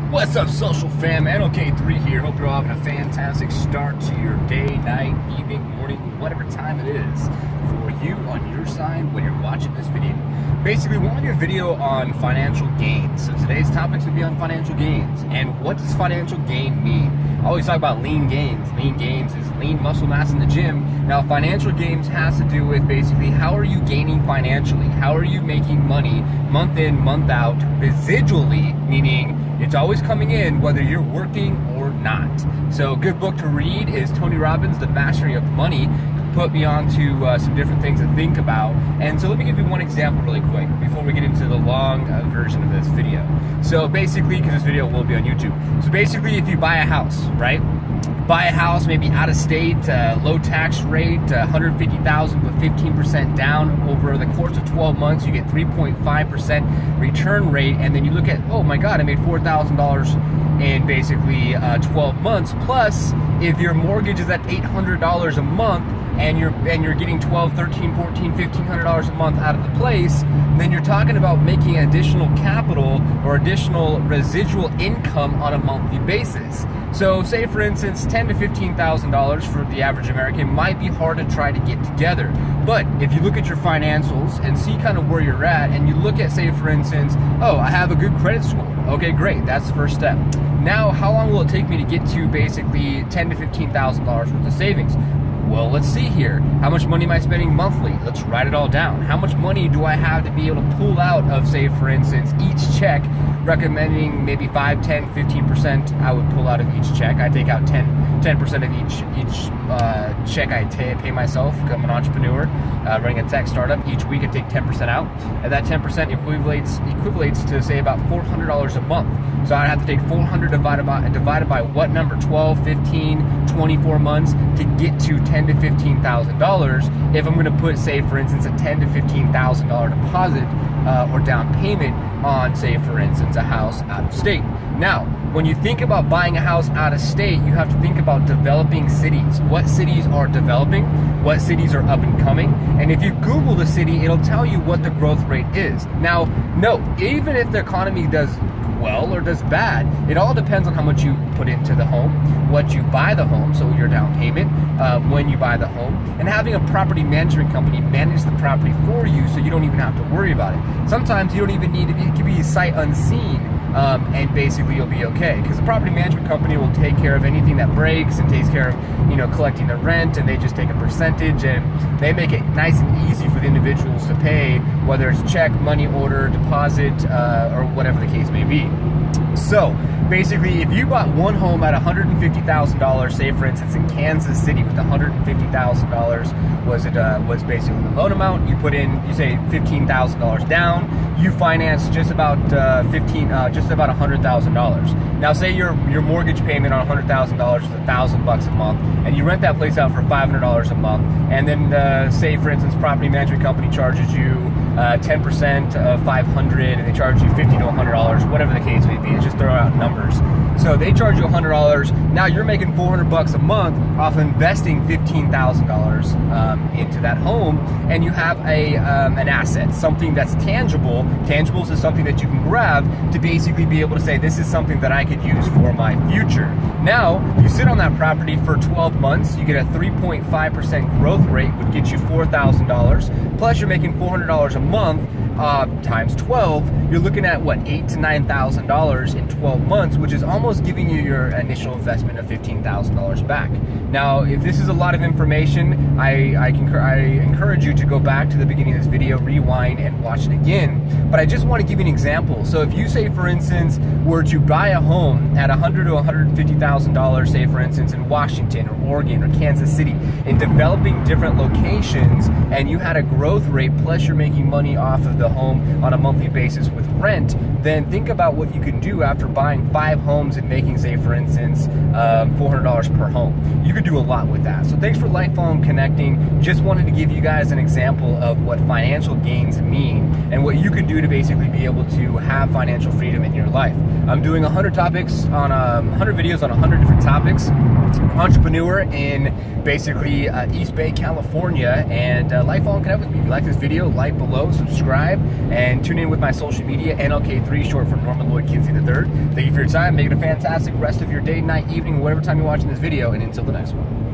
What's up, social fam? NLK3 here. Hope you're all having a fantastic start to your day, night, evening, morning, whatever time it is for you on your side when you're watching this video. Basically, we want to do a video on financial gains. So today's topic will be on financial gains. And what does financial gain mean? I always talk about lean gains. Lean gains is lean muscle mass in the gym. Now, financial gains has to do with basically how are you gaining financially? How are you making money month in, month out, residually, meaning it's always coming in whether you're working or not. So a good book to read is Tony Robbins' The Mastery of Money. Put me on to some different things to think about. And so let me give you one example really quick before we get into the long version of this video. So basically, because this video will be on YouTube. So basically, if you buy a house, right? Buy a house, maybe out of state, low tax rate, $150,000 but 15% down. Over the course of 12 months, you get 3.5% return rate, and then you look at, oh my God, I made $4,000 in basically 12 months. Plus, if your mortgage is at $800 a month, and you're getting $1,200, $1,300, $1,400, $1,500 a month out of the place, then you're talking about making additional capital or additional residual income on a monthly basis. So say for instance, $10,000 to $15,000 for the average American might be hard to try to get together. But if you look at your financials and see kind of where you're at, and you look at, say for instance, oh, I have a good credit score. Okay, great, that's the first step. Now, how long will it take me to get to basically $10,000 to $15,000 worth of savings? Well, let's see here. How much money am I spending monthly? Let's write it all down. How much money do I have to be able to pull out of, say, for instance, each check, recommending maybe 5, 10, 15% I would pull out of each check. I take out 10% of each check I pay myself. I'm an entrepreneur running a tech startup. Each week I take 10% out, and that 10% equivalates to, say, about $400 a month. So I'd have to take 400 divided by what number? 12, 15, 24 months to get to $10,000 to $15,000 if I'm going to put, say, for instance, a $10,000 to $15,000 deposit or down payment on, say, for instance, a house out of state. Now, when you think about buying a house out of state, you have to think about developing cities. What cities are developing? What cities are up and coming? And if you Google the city, it'll tell you what the growth rate is. Now, note, even if the economy does well or does bad, it all depends on how much you put into the home, what you buy the home, so your down payment, when you buy the home, and having a property management company manage the property for you so you don't even have to worry about it. Sometimes you don't even need to be, it can be sight unseen, and basically you'll be okay, because the property management company will take care of anything that breaks and takes care of, you know, collecting the rent, and they just take a percentage, and they make it nice and easy for the individuals to pay, whether it's check, money order, deposit, or whatever the case may be. So basically, if you bought one home at $150,000, say for instance in Kansas City, with $150,000 was basically the loan amount. You put in, you say $15,000 down. You finance just about $100,000. Now, say your mortgage payment on $100,000 is $1,000 a month, and you rent that place out for $500 a month, and then say for instance, property management company charges you 10% of $500, and they charge you $50 to $100, whatever the case may be. It's just throw out numbers. So they charge you $100. Now you're making $400 a month off investing $15,000 into that home, and you have an asset, something that's tangible. Tangibles is something that you can grab to basically be able to say, this is something that I could use for my future. Now, you sit on that property for 12 months, you get a 3.5% growth rate, would get you $4,000, plus you're making $400 a month, times 12, you're looking at what, $8,000 to $9,000 in 12 months, which is almost giving you your initial investment of $15,000 back. Now, if this is a lot of information, I encourage you to go back to the beginning of this video, rewind, and watch it again. But I just want to give you an example. So if you, say for instance, were to buy a home at $100,000 to $150,000, say for instance in Washington or Oregon or Kansas City, in developing different locations, and you had a growth rate, plus you're making money off of the home on a monthly basis with rent, then think about what you can do after buying 5 homes and making, say for instance, $400 per home. You could do a lot with that. So thanks for lifelong connecting. Just wanted to give you guys an example of what financial gains mean and what you can do to basically be able to have financial freedom in your life. I'm doing 100 topics on 100 videos on 100 different topics. Entrepreneur in basically East Bay, California, and lifelong connect with me. If you like this video, like below, subscribe. subscribe, and tune in with my social media, NLK3, short for Norman Lloyd Kinsey III. Thank you for your time. Make it a fantastic rest of your day, night, evening, whatever time you're watching this video, and until the next one.